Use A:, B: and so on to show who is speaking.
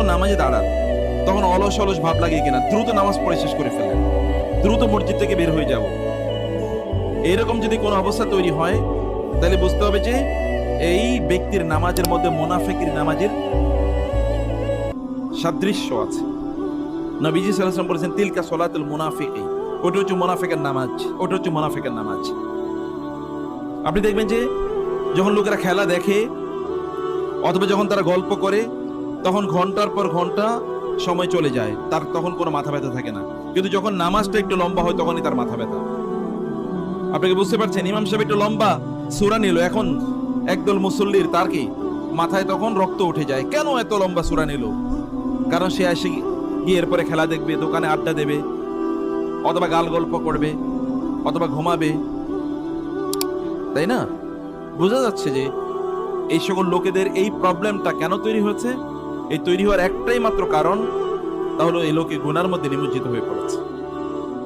A: যখন নামাজে দাঁড়ান তখন অলস অলস ভাব লাগে কিনা, দ্রুত নামাজ পড়ে শেষ করে ফেলেন, দ্রুত মসজিদ থেকে বের হয়ে যাব, এরকম যদি কোনো অবস্থা তৈরি হয় তাহলে বুঝতে হবে যে এই ব্যক্তির নামাজের মধ্যে মুনাফিকের নামাজের সাদৃশ্য আছে। নবীজি সাল্লাল্লাহু আলাইহি ওয়াসাল্লাম বলেছেন, তিলকা সলাতুল মুনাফিকি, ওটা হচ্ছে মুনাফিকের নামাজ, ওটা হচ্ছে মুনাফিকের নামাজ। আপনি দেখবেন যে যখন লোকেরা খেলা দেখে অথবা যখন তারা গল্প করে তখন ঘন্টার পর ঘন্টা সময় চলে যায়, তার তখন কোনো মাথা ব্যথা থাকে না। কিন্তু যখন নামাজটা একটু লম্বা হয় তখনই তার মাথা ব্যথা। আপনাকে বুঝতে পারছেন, ইমাম সাহেব একটু লম্বা সূরা নিল, এখন একদল মুসল্লির তার কি মাথায় তখন রক্ত উঠে যায়, কেন এত লম্বা সূরা নিল? কারণ সে এসে গিয়ে এরপরে খেলা দেখবে, দোকানে আড্ডা দেবে, অথবা গাল গল্প করবে, অথবা ঘুমাবে, তাই না? বোঝা যাচ্ছে যে এই সকল লোকেদের এই প্রবলেমটা কেন তৈরি হয়েছে। এই তৈরি হওয়ার একটাই মাত্র কারণ, তা হলো এই লোকে গুনার মধ্যে নিমজ্জিত হয়ে পড়েছে।